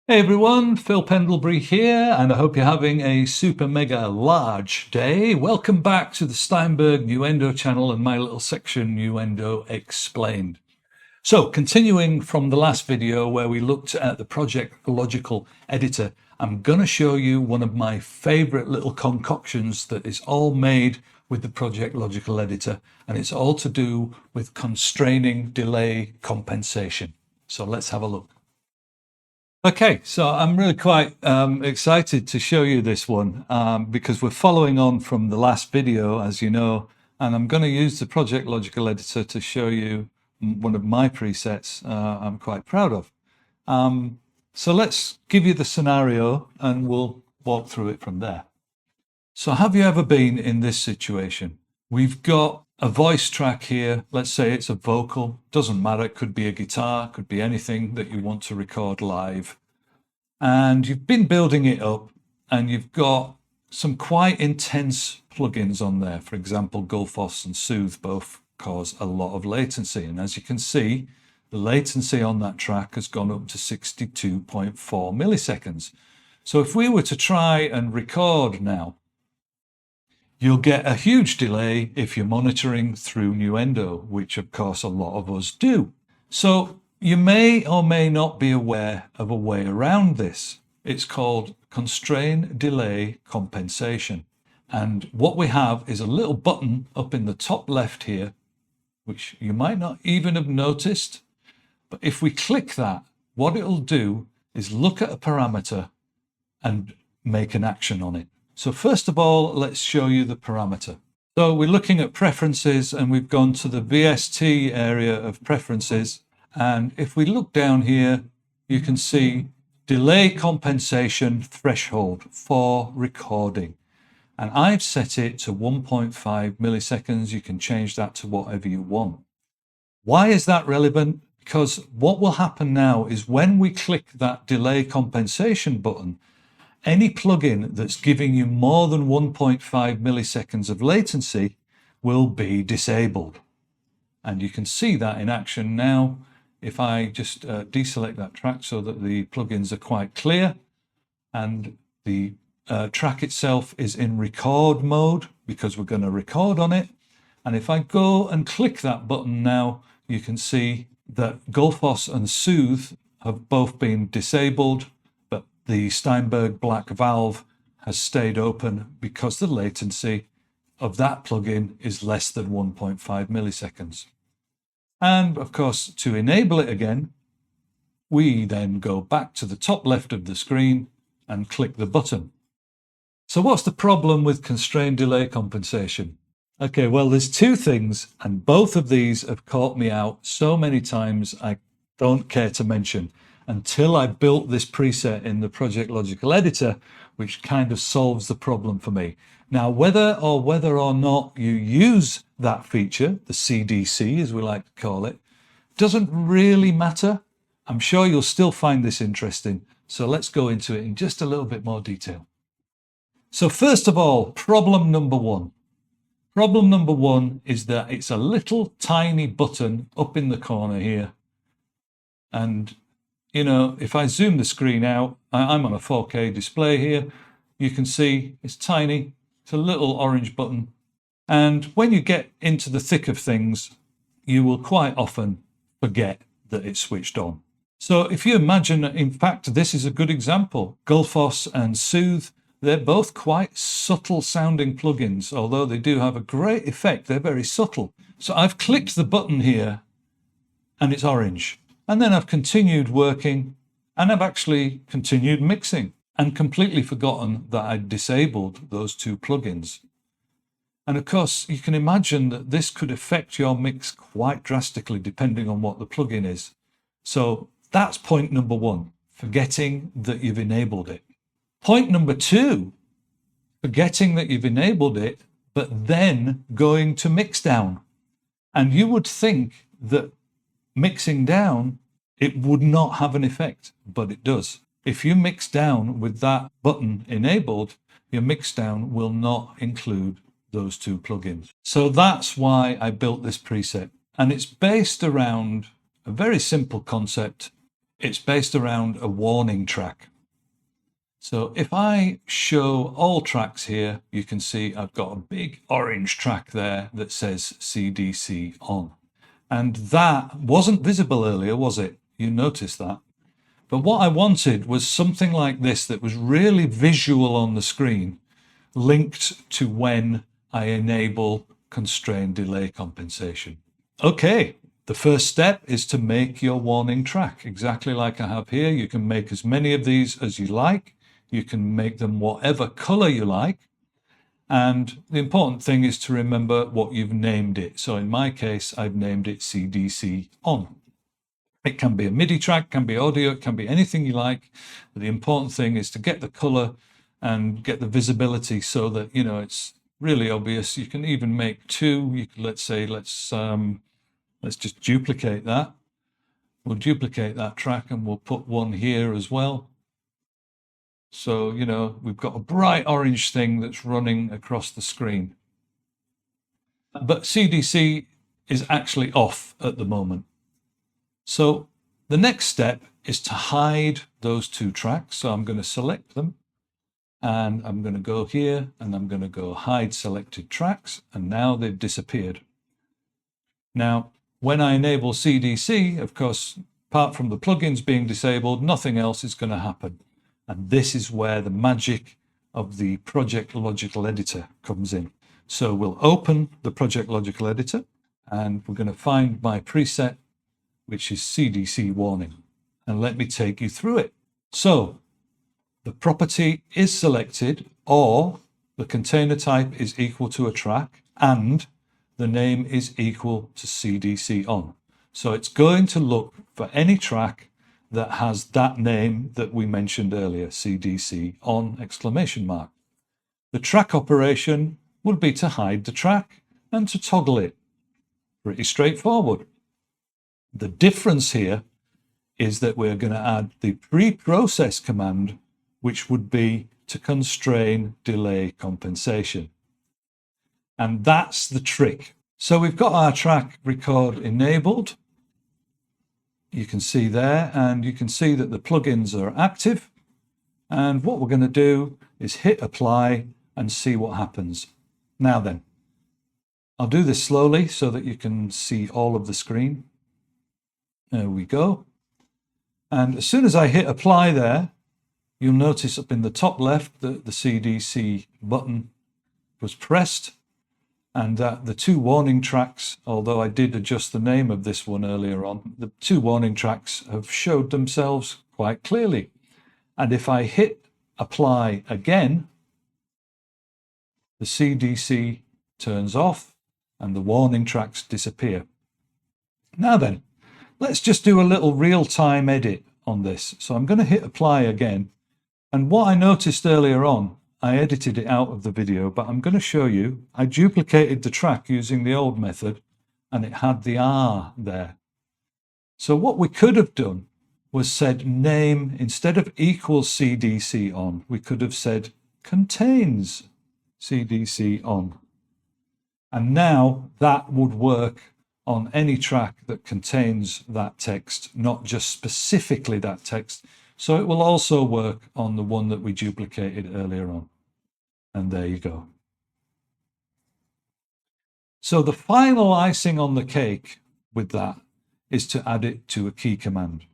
Hey everyone, Phil Pendlebury here, and I hope you're having a super mega large day. Welcome back to the Steinberg Nuendo channel and my little section Nuendo Explained. So, continuing from the last video where we looked at the Project Logical Editor, I'm going to show you one of my favorite little concoctions that is all made with the Project Logical Editor, and it's all to do with constraining delay compensation. So let's have a look. Okay, so I'm really quite excited to show you this one because we're following on from the last video, as you know, and I'm going to use the Project Logical Editor to show you one of my presets I'm quite proud of. So let's give you the scenario and we'll walk through it from there. So have you ever been in this situation? We've got a voice track here. Let's say it's a vocal. Doesn't matter. It could be a guitar, could be anything that you want to record live. And you've been building it up and you've got some quite intense plugins on there. For example, Gullfoss and Soothe both cause a lot of latency. And as you can see, the latency on that track has gone up to 62.4 milliseconds. So if we were to try and record now, you'll get a huge delay if you're monitoring through Nuendo, which of course a lot of us do. So you may or may not be aware of a way around this. It's called Constrain Delay Compensation. And what we have is a little button up in the top left here, which you might not even have noticed. But if we click that, what it'll do is look at a parameter and make an action on it. So first of all, let's show you the parameter. So we're looking at preferences and we've gone to the VST area of preferences. And if we look down here, you can see delay compensation threshold for recording. And I've set it to 1.5 milliseconds. You can change that to whatever you want. Why is that relevant? Because what will happen now is when we click that delay compensation button, any plugin that's giving you more than 1.5 milliseconds of latency will be disabled. And you can see that in action now. If I just deselect that track so that the plugins are quite clear and the track itself is in record mode because we're going to record on it. And if I go and click that button now, you can see that Gullfoss and Soothe have both been disabled, but the Steinberg black valve has stayed open because the latency of that plugin is less than 1.5 milliseconds. And of course, to enable it again, we then go back to the top left of the screen and click the button. So what's the problem with constrained delay compensation? Okay, well, there's two things, and both of these have caught me out so many times I don't care to mention until I built this preset in the Project Logical Editor, which kind of solves the problem for me. Now, whether or not you use that feature, the CDC as we like to call it, doesn't really matter. I'm sure you'll still find this interesting. So let's go into it in just a little bit more detail. So first of all, problem number one. Problem number one is that it's a little tiny button up in the corner here. And, you know, if I zoom the screen out, I'm on a 4K display here. You can see it's tiny. It's a little orange button. And when you get into the thick of things, you will quite often forget that it's switched on. So if you imagine, in fact, this is a good example. Gullfoss and Soothe, they're both quite subtle sounding plugins, although they do have a great effect. They're very subtle. So I've clicked the button here and it's orange. And then I've continued working and I've actually continued mixing and completely forgotten that I'd disabled those two plugins. And of course, you can imagine that this could affect your mix quite drastically depending on what the plugin is. So that's point number one, forgetting that you've enabled it. Point number two, forgetting that you've enabled it, but then going to mix down. And you would think that mixing down, it would not have an effect, but it does. If you mix down with that button enabled, your mix down will not include those two plugins. So that's why I built this preset. And it's based around a very simple concept. It's based around a warning track. So if I show all tracks here, you can see I've got a big orange track there that says CDC on. And that wasn't visible earlier, was it? You noticed that. But what I wanted was something like this that was really visual on the screen, linked to when I enable Constrain Delay Compensation. Okay, the first step is to make your warning track, exactly like I have here. You can make as many of these as you like. You can make them whatever color you like. And the important thing is to remember what you've named it. So in my case, I've named it CDC on. It can be a MIDI track, can be audio, it can be anything you like. But the important thing is to get the color and get the visibility so that, you know, it's really obvious. You can even make two. You can, let's just duplicate that. We'll duplicate that track and we'll put one here as well. So, you know, we've got a bright orange thing that's running across the screen. But CDC is actually off at the moment. So the next step is to hide those two tracks. So I'm going to select them and I'm going to go here and I'm going to go hide selected tracks. And now they've disappeared. Now, when I enable CDC, of course, apart from the plugins being disabled, nothing else is going to happen. And this is where the magic of the Project Logical Editor comes in. So we'll open the Project Logical Editor and we're going to find my preset, which is CDC warning. And let me take you through it. So the property is selected, or the container type is equal to a track, and the name is equal to CDC on. So it's going to look for any track that has that name that we mentioned earlier, CDC on exclamation mark. The track operation would be to hide the track and to toggle it. Pretty straightforward. The difference here is that we're going to add the pre-process command, which would be to constrain delay compensation. And that's the trick. So we've got our track record enabled. You can see there, and you can see that the plugins are active. And what we're going to do is hit apply and see what happens. Now then, I'll do this slowly so that you can see all of the screen. There we go. And as soon as I hit apply there, you'll notice up in the top left that the CDC button was pressed, and that the two warning tracks, although I did adjust the name of this one earlier on, the two warning tracks have showed themselves quite clearly. And if I hit apply again, the CDC turns off and the warning tracks disappear. Now then, let's just do a little real-time edit on this. So I'm going to hit apply again. And what I noticed earlier on, I edited it out of the video, but I'm going to show you. I duplicated the track using the old method and it had the R there. So what we could have done was said name, instead of equals CDC on, we could have said contains CDC on. And now that would work on any track that contains that text, not just specifically that text. So it will also work on the one that we duplicated earlier on. And there you go. So the final icing on the cake with that is to add it to a key command.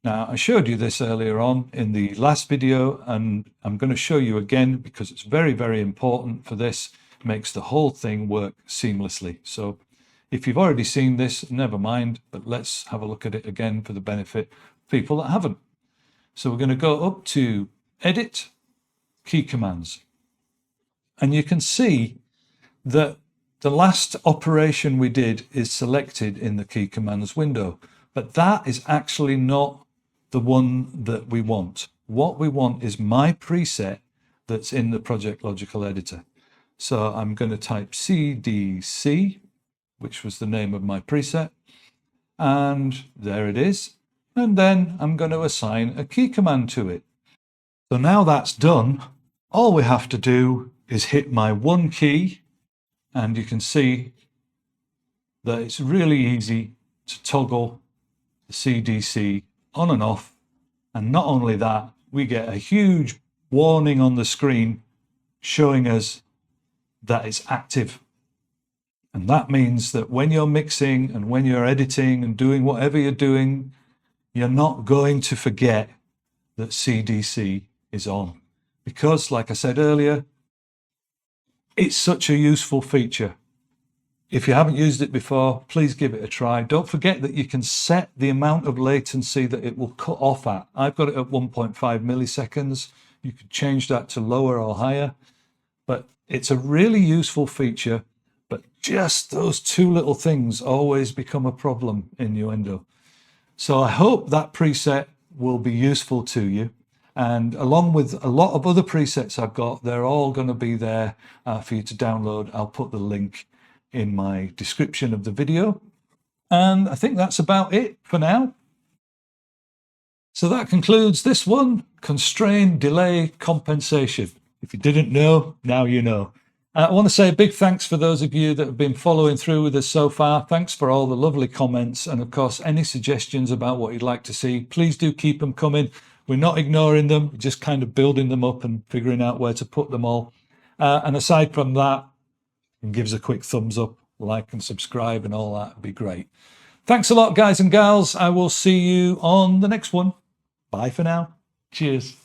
Now, I showed you this earlier on in the last video, and I'm going to show you again because it's very, very important for this. It makes the whole thing work seamlessly. So if you've already seen this, never mind, but let's have a look at it again for the benefit of people that haven't. So we're going to go up to Edit, Key Commands. And you can see that the last operation we did is selected in the Key Commands window, but that is actually not the one that we want. What we want is my preset that's in the Project Logical Editor. So I'm going to type CDC, which was the name of my preset, and there it is. And then I'm going to assign a key command to it. So now that's done, all we have to do is hit my one key, and you can see that it's really easy to toggle the CDC on and off. And not only that, we get a huge warning on the screen showing us that it's active. And that means that when you're mixing and when you're editing and doing whatever you're doing, you're not going to forget that CDC is on. Because, like I said earlier, it's such a useful feature. If you haven't used it before, please give it a try. Don't forget that you can set the amount of latency that it will cut off at. I've got it at 1.5 milliseconds. You could change that to lower or higher. But it's a really useful feature. But just those two little things always become a problem in Nuendo. So I hope that preset will be useful to you. And along with a lot of other presets I've got, they're all going to be there for you to download. I'll put the link in my description of the video. And I think that's about it for now. So that concludes this one, Constrain Delay Compensation. If you didn't know, now you know. I want to say a big thanks for those of you that have been following through with us so far. Thanks for all the lovely comments. And of course, any suggestions about what you'd like to see, please do keep them coming. We're not ignoring them, we're just kind of building them up and figuring out where to put them all. And aside from that, give us a quick thumbs up, like and subscribe and all that would be great. Thanks a lot, guys and gals. I will see you on the next one. Bye for now. Cheers.